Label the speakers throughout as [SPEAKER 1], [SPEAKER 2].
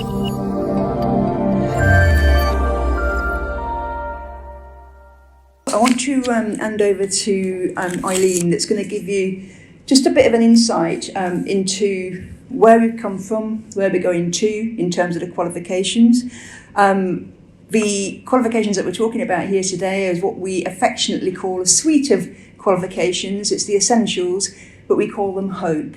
[SPEAKER 1] I want to hand over to Eileen, that's going to give you just a bit of an insight into where we've come from, where we're going to in terms of the qualifications. The qualifications that we're talking about here today is what we affectionately call a suite of qualifications. It's the essentials, but we call them HOPE.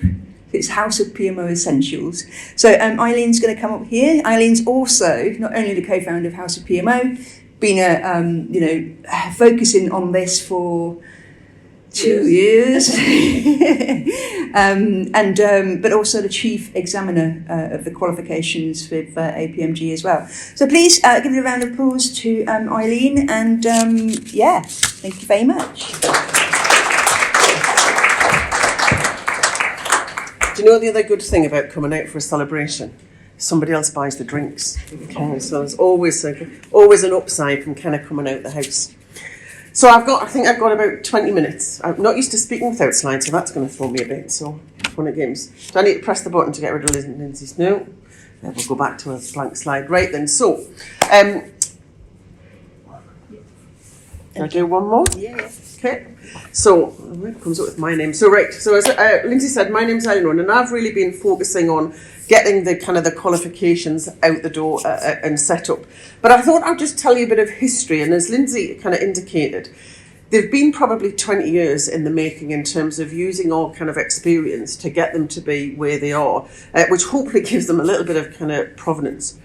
[SPEAKER 1] It's House of PMO Essentials. So Eileen's going to come up here. Eileen's also not only the co-founder of House of PMO, been focusing on this for 2 years, but also the chief examiner of the qualifications with APMG as well. So please give a round of applause to Eileen, and thank you very much.
[SPEAKER 2] Do you know the other good thing about coming out for a celebration? Somebody else buys the drinks. Okay, so there's always an upside from kind of coming out the house. So I think I've got about 20 minutes. I'm not used to speaking without slides, so that's going to throw me a bit. So fun at games. Do I need to press the button to get rid of Lindsay's? No. We'll go back to a blank slide. Right then. So, can I do one more?
[SPEAKER 1] Yeah.
[SPEAKER 2] Okay. So it comes up with my name. So as Lindsay said, my name's Eileen Roden, and I've really been focusing on getting the qualifications out the door and set up. But I thought I'd just tell you a bit of history, and as Lindsay kind of indicated, they've been probably 20 years in the making in terms of using our kind of experience to get them to be where they are, which hopefully gives them a little bit of kind of provenance.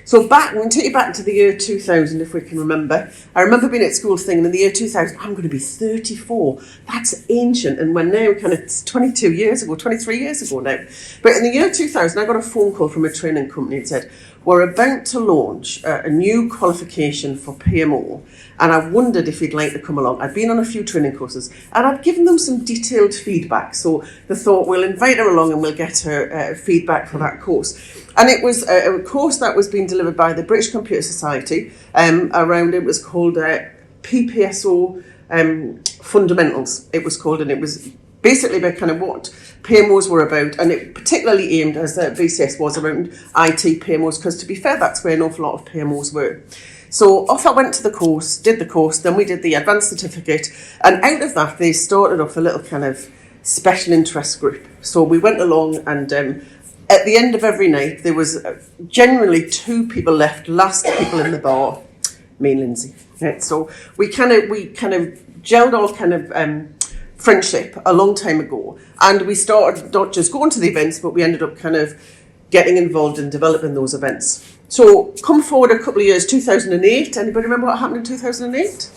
[SPEAKER 2] So we'll take you back to the year 2000, if we can remember. I remember being at school thinking in the year 2000, I'm going to be 34. That's ancient. And we're now kind of 23 years ago now. But in the year 2000, I got a phone call from a training company and said, we're about to launch a new qualification for PMO, and I wondered if you'd like to come along. I'd been on a few training courses, and I'd given them some detailed feedback. So they thought, we'll invite her along and we'll get her feedback for that course. And it was a course that was being delivered by the British Computer Society. It was called PPSO Fundamentals, it was called, and it was basically about kind of what PMOs were about, and it particularly aimed, as BCS was, around IT PMOs, because to be fair, that's where an awful lot of PMOs were. So off I went to the course, did the course, then we did the advanced certificate, and out of that they started off a little kind of special interest group. So we went along, and at the end of every night there was generally 2 people left, last people in the bar, me and Lindsay. Right? So we kind of gelled all kind of friendship a long time ago, and we started not just going to the events, but we ended up kind of getting involved in developing those events. So come forward a couple of years, 2008. Anybody remember what happened in 2008?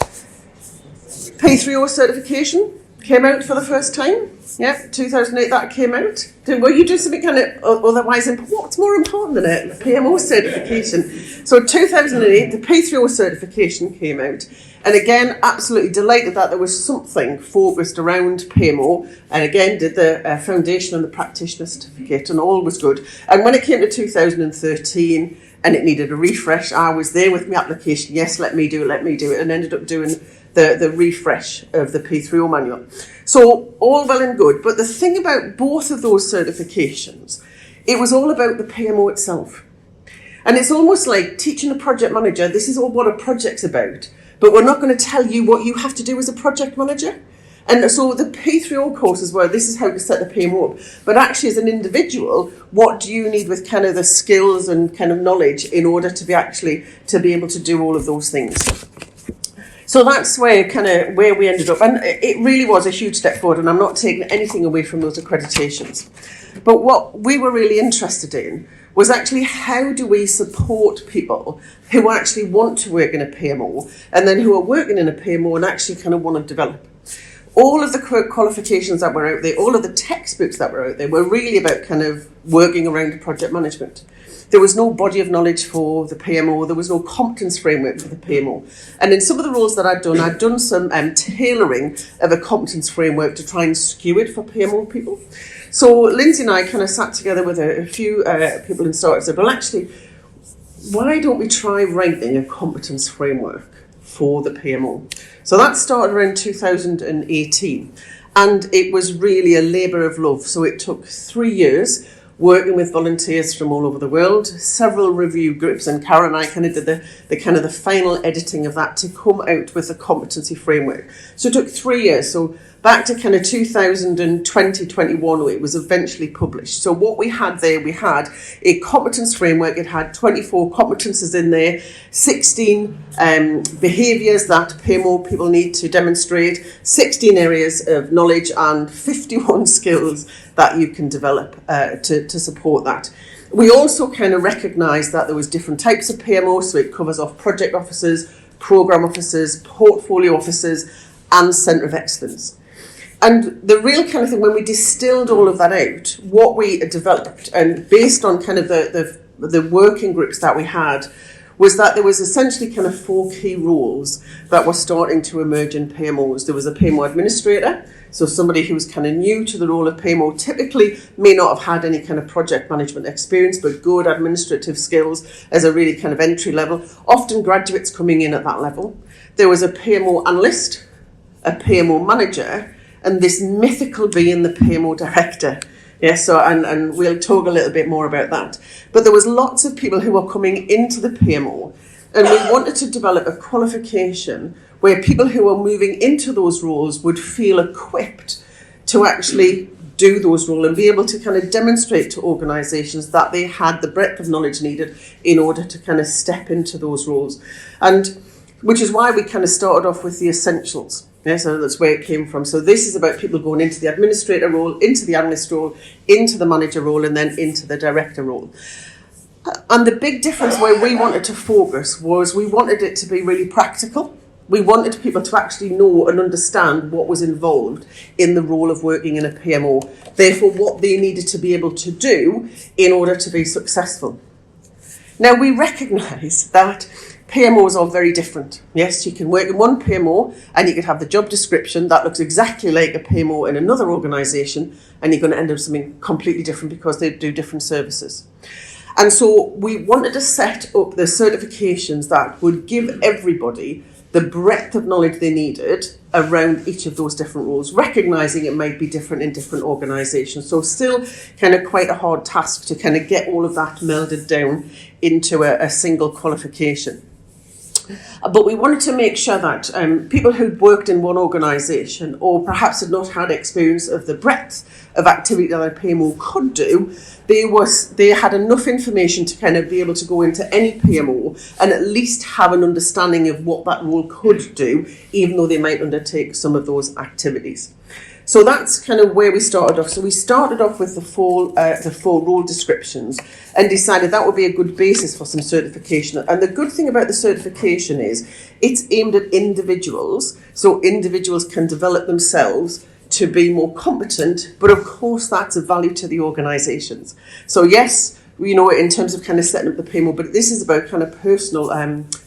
[SPEAKER 2] P3O certification came out for the first time. Yeah, 2008 that came out. Were you doing something kind of otherwise? What's more important than it? PMO certification. So 2008, the P3O certification came out. And again, absolutely delighted that there was something focused around PMO. And again, did the foundation and the practitioner certificate, and all was good. And when it came to 2013 and it needed a refresh, I was there with my application. Yes, let me do it. And ended up doing the refresh of the P3O manual. So all well and good. But the thing about both of those certifications, it was all about the PMO itself. And it's almost like teaching a project manager, this is all what a project's about. But we're not going to tell you what you have to do as a project manager. And so the P3O courses were, this is how to set the PMO up. But actually as an individual, what do you need with kind of the skills and kind of knowledge in order to be able to do all of those things? So that's where we ended up. And it really was a huge step forward, and I'm not taking anything away from those accreditations. But what we were really interested in was actually how do we support people who actually want to work in a PMO, and then who are working in a PMO and actually kind of want to develop. All of the qualifications that were out there, all of the textbooks that were out there were really about kind of working around project management. There was no body of knowledge for the PMO. There was no competence framework for the PMO. And in some of the roles that I'd done some tailoring of a competence framework to try and skew it for PMO people. So Lindsay and I kind of sat together with a few people and started said, well, actually, why don't we try writing a competence framework for the PMO? So that started around 2018, and it was really a labour of love. So it took 3 years. working with volunteers from all over the world, several review groups, and Karen and I kind of did the final editing of that to come out with a competency framework. So it took 3 years. So back to kind of 2020-21, it was eventually published. So what we had there, we had a competence framework. It had 24 competences in there, 16 behaviours that PMO people need to demonstrate, 16 areas of knowledge, and 51 skills that you can develop to support that. We also kind of recognised that there was different types of PMO, so it covers off project officers, programme officers, portfolio officers, and centre of excellence. And the real kind of thing, when we distilled all of that out, what we developed, and based on kind of the working groups that we had, was that there was essentially kind of 4 key roles that were starting to emerge in PMOs. There was a PMO administrator, so somebody who was kind of new to the role of PMO, typically may not have had any kind of project management experience, but good administrative skills as a really kind of entry level, often graduates coming in at that level. There was a PMO analyst, a PMO manager, and this mythical being the PMO director. Yeah, so and we'll talk a little bit more about that. But there was lots of people who were coming into the PMO, and we wanted to develop a qualification where people who were moving into those roles would feel equipped to actually do those roles and be able to kind of demonstrate to organisations that they had the breadth of knowledge needed in order to kind of step into those roles. And which is why we kind of started off with the essentials. Yeah, so that's where it came from. So this is about people going into the administrator role, into the analyst role, into the manager role, and then into the director role. And the big difference where we wanted to focus was we wanted it to be really practical. We wanted people to actually know and understand what was involved in the role of working in a PMO, therefore what they needed to be able to do in order to be successful. Now we recognise that PMOs are very different. Yes, you can work in one PMO and you could have the job description that looks exactly like a PMO in another organisation, and you're going to end up something completely different because they do different services. And so we wanted to set up the certifications that would give everybody the breadth of knowledge they needed around each of those different roles, recognising it might be different in different organisations. So still kind of quite a hard task to kind of get all of that melded down into a single qualification. But we wanted to make sure that people who'd worked in one organisation or perhaps had not had experience of the breadth of activity that a PMO could do, they had enough information to kind of be able to go into any PMO and at least have an understanding of what that role could do, even though they might undertake some of those activities. So that's kind of where we started off. So we started off with the four role descriptions and decided that would be a good basis for some certification. And the good thing about the certification is it's aimed at individuals, so individuals can develop themselves to be more competent, but of course that's of value to the organisations. So yes, you know, in terms of kind of setting up the PMO, but this is about kind of personal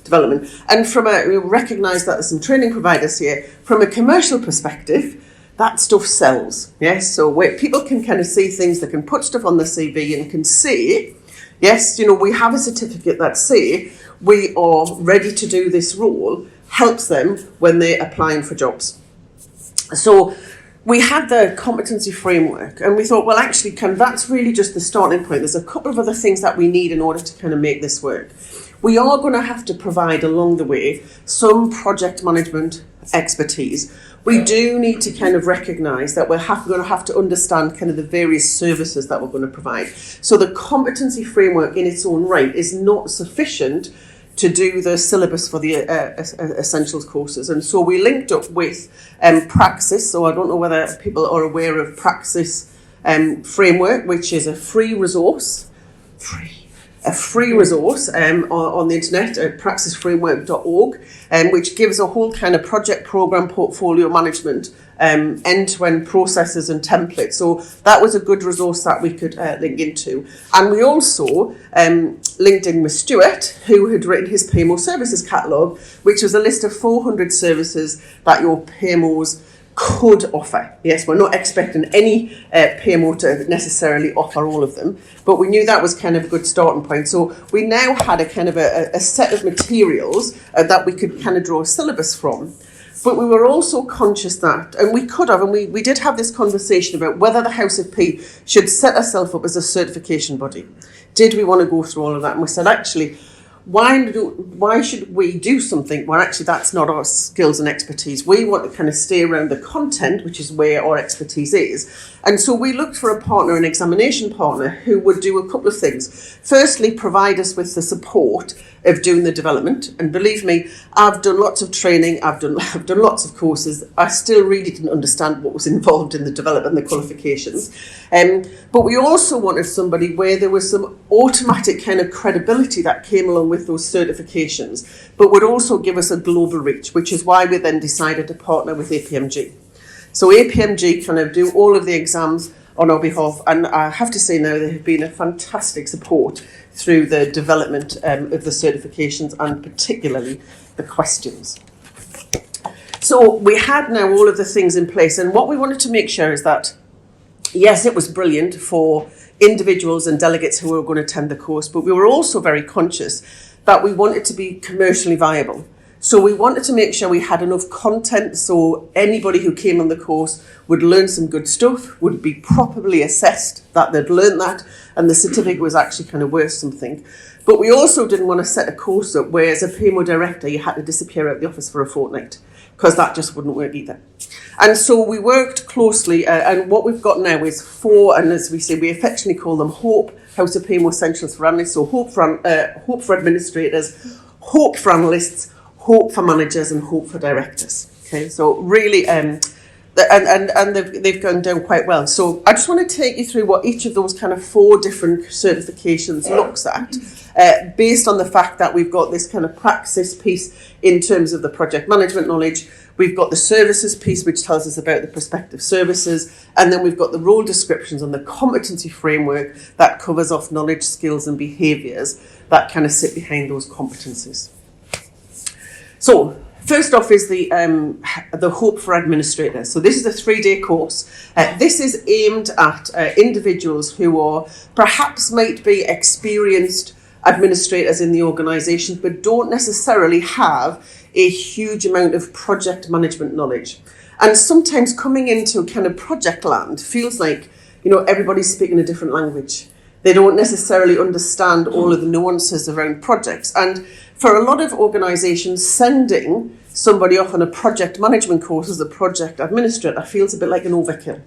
[SPEAKER 2] development. And we recognise that there's some training providers here. From a commercial perspective, that stuff sells, yes? So where people can kind of see things, they can put stuff on the CV and can say, yes, you know, we have a certificate that say we are ready to do this role, helps them when they're applying for jobs. So we had the competency framework and we thought, well, actually, that's really just the starting point. There's a couple of other things that we need in order to kind of make this work. We are going to have to provide along the way some project management expertise. We do need to kind of recognise that we're going to have to understand kind of the various services that we're going to provide. So the competency framework in its own right is not sufficient to do the syllabus for the essentials courses. And so we linked up with Praxis. So I don't know whether people are aware of Praxis framework, which is a free resource on the internet at praxisframework.org, which gives a whole kind of project program portfolio management, end-to-end processes and templates. So that was a good resource that we could link into. And we also linked in with Stuart, who had written his PMO services catalogue, which was a list of 400 services that your PMOs could offer. Yes, we're not expecting any PMO to necessarily offer all of them, but we knew that was kind of a good starting point. So we now had a kind of a set of materials that we could kind of draw a syllabus from. But we were also conscious that, and we could have, and we did have this conversation about whether the House of P should set itself up as a certification body. Did we want to go through all of that? And we said, actually, why should we do something where actually that's not our skills and expertise? We want to kind of stay around the content, which is where our expertise is. And so we looked for a partner, an examination partner, who would do a couple of things. Firstly, provide us with the support of doing the development. And believe me, I've done lots of training, I've done lots of courses. I still really didn't understand what was involved in the development and the qualifications. But we also wanted somebody where there was some automatic kind of credibility that came along with those certifications, but would also give us a global reach, which is why we then decided to partner with APMG. So APMG kind of do all of the exams on our behalf, and I have to say now they have been a fantastic support through the development of the certifications and particularly the questions. So we had now all of the things in place, and what we wanted to make sure is that, yes, it was brilliant for individuals and delegates who were going to attend the course, but we were also very conscious that we wanted to be commercially viable. So we wanted to make sure we had enough content so anybody who came on the course would learn some good stuff, would be properly assessed that they'd learned that, and the certificate was actually kind of worth something. But we also didn't want to set a course up where, as a PMO director, you had to disappear out of the office for a fortnight, because that just wouldn't work either. And so we worked closely, and what we've got now is 4, and as we say, we affectionately call them HOPE, House of PMO Essentials for Analysts, so HOPE for administrators, HOPE for analysts, HOPE for managers, and HOPE for directors. Okay, so really, and they've gone down quite well. So I just want to take you through what each of those kind of 4 different certifications looks at, based on the fact that we've got this kind of praxis piece in terms of the project management knowledge. We've got the services piece, which tells us about the prospective services, and then we've got the role descriptions and the competency framework that covers off knowledge, skills, and behaviours that kind of sit behind those competencies. So, first off is the HOPE for administrators. So this is a 3-day course. This is aimed at individuals who are perhaps might be experienced administrators in the organisation, but don't necessarily have a huge amount of project management knowledge. And sometimes coming into kind of project land feels like, you know, everybody's speaking a different language. They don't necessarily understand all of the nuances around projects. And for a lot of organisations, sending somebody off on a project management course as a project administrator feels a bit like an overkill.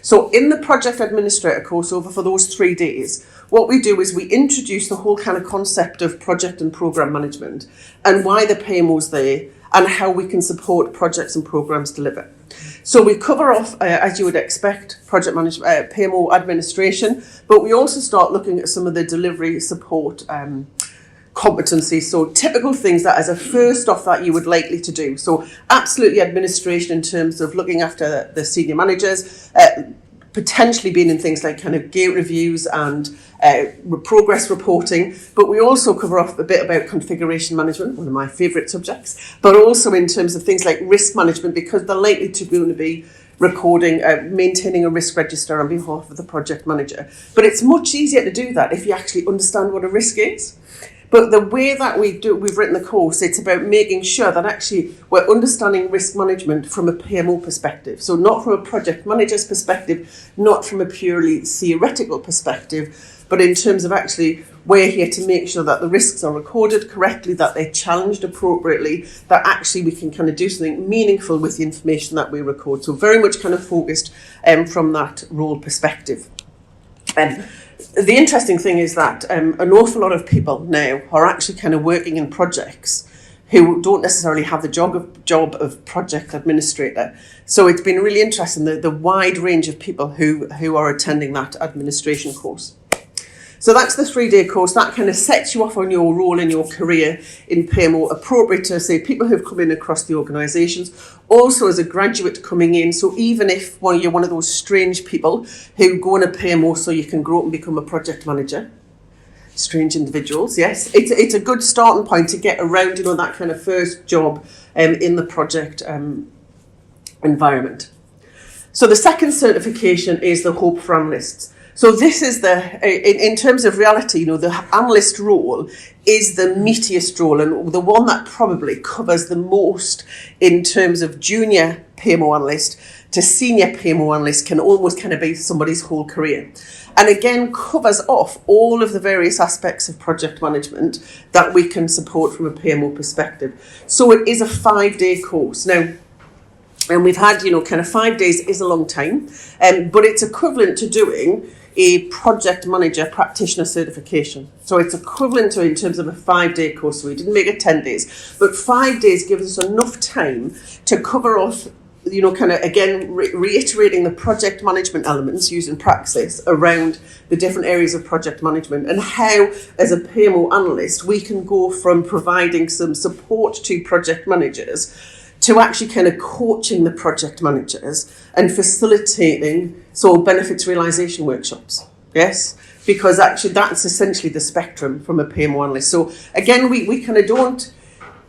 [SPEAKER 2] So in the project administrator course over for those 3 days, what we do is we introduce the whole kind of concept of project and programme management and why the PMO's there and how we can support projects and programmes deliver. So we cover off, as you would expect, project management, PMO administration, but we also start looking at some of the delivery support competencies, so typical things that as a first off that you would likely to do. So absolutely administration in terms of looking after the senior managers, potentially being in things like kind of gate reviews and progress reporting, but we also cover off a bit about configuration management, one of my favourite subjects, but also in terms of things like risk management, because they're likely to be recording, maintaining a risk register on behalf of the project manager. But it's much easier to do that if you actually understand what a risk is. But the way that we've written the course, it's about making sure that actually we're understanding risk management from a PMO perspective. So not from a project manager's perspective, not from a purely theoretical perspective, but in terms of actually we're here to make sure that the risks are recorded correctly, that they're challenged appropriately, that actually we can kind of do something meaningful with the information that we record. So very much kind of focused from that role perspective. The interesting thing is that an awful lot of people now are actually kind of working in projects who don't necessarily have the job of project administrator. So it's been really interesting, the wide range of people who are attending that administration course. So that's the 3-day course. That kind of sets you off on your role in your career in PMO, appropriate to, say, people who've come in across the organisations, also as a graduate coming in. So even if you're one of those strange people who go in a PMO so you can grow up and become a project manager, strange individuals, yes, it's a good starting point to get around, you know, that kind of first job in the project environment. So the second certification is the HOPE for Analysts. So this is in terms of reality, the analyst role is the meatiest role and the one that probably covers the most in terms of junior PMO analyst to senior PMO analyst, can almost kind of be somebody's whole career. And again, covers off all of the various aspects of project management that we can support from a PMO perspective. So it is a 5-day course. Now, and we've had, kind of 5 days is a long time, but it's equivalent to doing a project manager practitioner certification. So it's equivalent to, in terms of a 5-day course. So we didn't make it 10 days, but 5 days gives us enough time to cover off, kind of again, reiterating the project management elements using praxis around the different areas of project management and how, as a PMO analyst, we can go from providing some support to project managers to actually kind of coaching the project managers and facilitating benefits realisation workshops. Yes, because actually that's essentially the spectrum from a PMO analyst. So again, we kind of don't,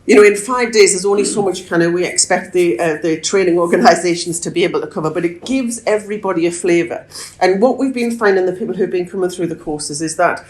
[SPEAKER 2] in 5 days there's only so much kind of we expect the training organisations to be able to cover, but it gives everybody a flavour. And what we've been finding, the people who've been coming through the courses, is that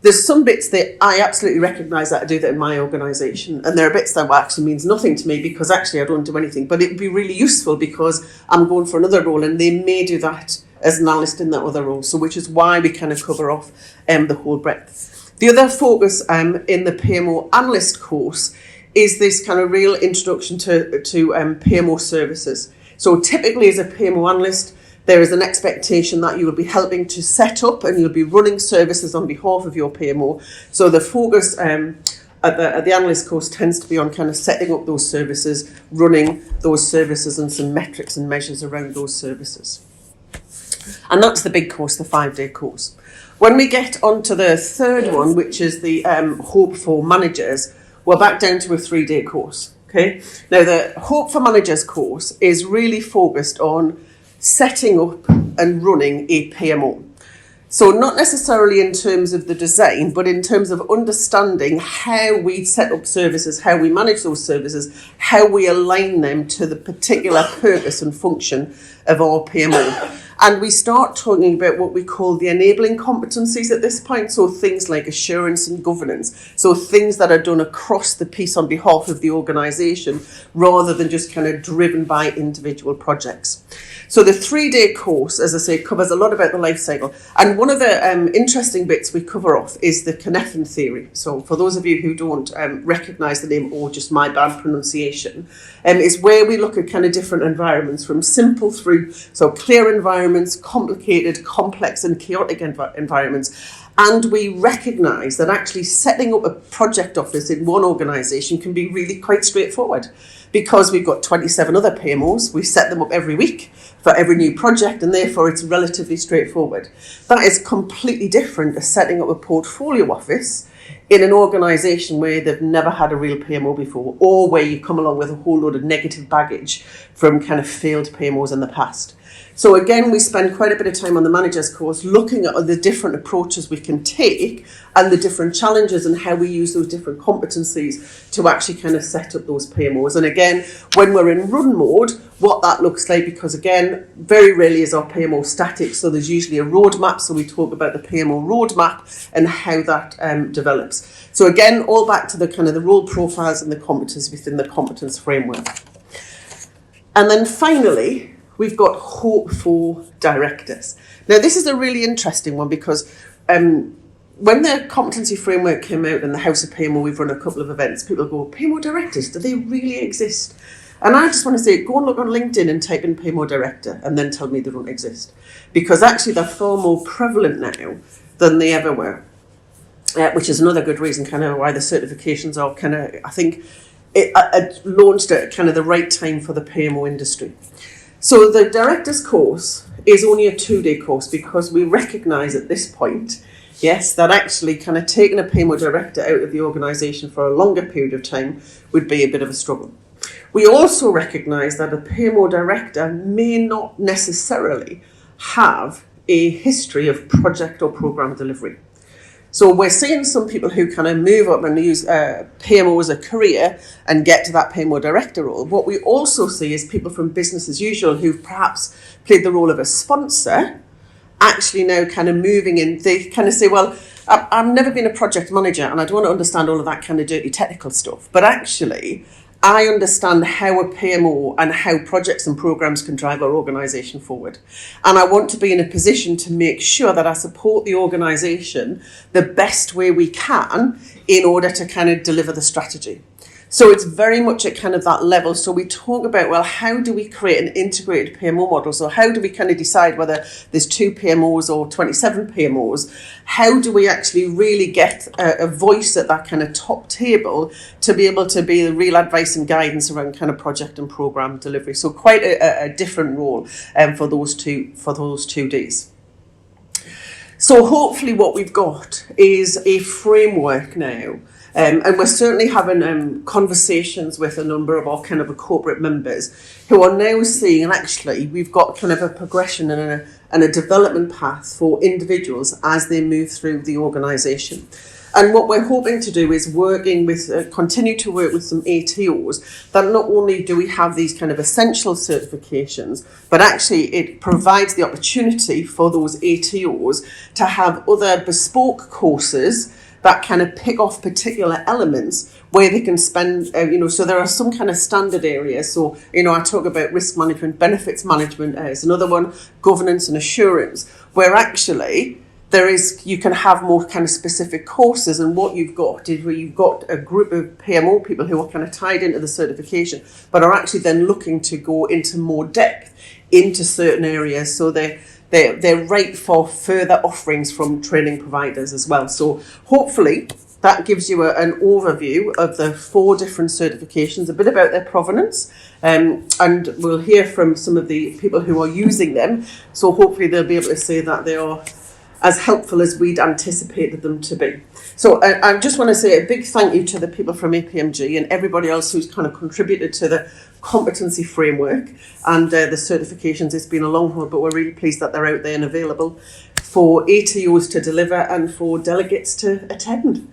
[SPEAKER 2] there's some bits that I absolutely recognise that I do that in my organisation, and there are bits that actually means nothing to me because actually I don't do anything, but it would be really useful because I'm going for another role and they may do that as an analyst in that other role, so which is why we kind of cover off the whole breadth. The other focus in the PMO analyst course is this kind of real introduction to PMO services. So typically as a PMO analyst, there is an expectation that you will be helping to set up and you'll be running services on behalf of your PMO. So the focus at the analyst course tends to be on kind of setting up those services, running those services, and some metrics and measures around those services. And that's the big course, the 5-day course. When we get onto the third one, which is the Hope for Managers, we're back down to a 3-day course. Okay. Now the Hope for Managers course is really focused on setting up and running a PMO. So not necessarily in terms of the design, but in terms of understanding how we set up services, how we manage those services, how we align them to the particular purpose and function of our PMO. And we start talking about what we call the enabling competencies at this point. So things like assurance and governance. So things that are done across the piece on behalf of the organisation rather than just kind of driven by individual projects. So the 3-day course, as I say, covers a lot about the life cycle. And one of the interesting bits we cover off is the Cynefin theory. So for those of you who don't recognise the name or just my bad pronunciation, is where we look at kind of different environments from simple through, so clear environments, complicated, complex and chaotic environments. And we recognise that actually setting up a project office in one organisation can be really quite straightforward because we've got 27 other PMOs. We set them up every week for every new project and therefore it's relatively straightforward. That is completely different to setting up a portfolio office in an organisation where they've never had a real PMO before or where you come along with a whole load of negative baggage from kind of failed PMOs in the past. So again, we spend quite a bit of time on the managers course looking at the different approaches we can take and the different challenges and how we use those different competencies to actually kind of set up those PMOs. And again, when we're in run mode, what that looks like, because again, very rarely is our PMO static. So there's usually a roadmap. So we talk about the PMO roadmap and how that develops. So again, all back to the kind of the role profiles and the competencies within the competence framework. And then finally, we've got Hope for Directors. Now, this is a really interesting one because when the competency framework came out in the House of PMO, we've run a couple of events. People go, PMO directors, do they really exist? And I just want to say, go and look on LinkedIn and type in PMO director and then tell me they don't exist. Because actually they're far more prevalent now than they ever were, which is another good reason kind of why the certifications are kind of, I think, it launched at kind of the right time for the PMO industry. So the director's course is only a 2-day course because we recognise at this point, yes, that actually kind of taking a PMO director out of the organisation for a longer period of time would be a bit of a struggle. We also recognise that a PMO director may not necessarily have a history of project or programme delivery. So we're seeing some people who kind of move up and use PMO as a career and get to that PMO director role. What we also see is people from business as usual who've perhaps played the role of a sponsor actually now kind of moving in, they kind of say, well, I've never been a project manager and I don't want to understand all of that kind of dirty technical stuff. But actually, I understand how a PMO and how projects and programs can drive our organisation forward. And I want to be in a position to make sure that I support the organisation the best way we can in order to kind of deliver the strategy. So it's very much at kind of that level. So we talk about, well, how do we create an integrated PMO model? So how do we kind of decide whether there's 2 PMOs or 27 PMOs? How do we actually really get a voice at that kind of top table to be able to be the real advice and guidance around kind of project and program delivery? So quite a different role for those two days. So hopefully what we've got is a framework now. And we're certainly having conversations with a number of our kind of corporate members who are now seeing, and actually we've got kind of a progression and a development path for individuals as they move through the organisation. And what we're hoping to do is continue to work with some ATOs that not only do we have these kind of essential certifications, but actually it provides the opportunity for those ATOs to have other bespoke courses that kind of pick off particular elements where they can spend, so there are some kind of standard areas. So, I talk about risk management, benefits management as another one, governance and assurance, where actually you can have more kind of specific courses, and what you've got is where you've got a group of PMO people who are kind of tied into the certification, but are actually then looking to go into more depth into certain areas. So they're right for further offerings from training providers as well. So hopefully that gives you an overview of the 4 different certifications, a bit about their provenance, and we'll hear from some of the people who are using them. So hopefully they'll be able to say that they are as helpful as we'd anticipated them to be. So I just want to say a big thank you to the people from APMG and everybody else who's kind of contributed to the competency framework and the certifications. It's been a long haul, but we're really pleased that they're out there and available for ATOs to deliver and for delegates to attend.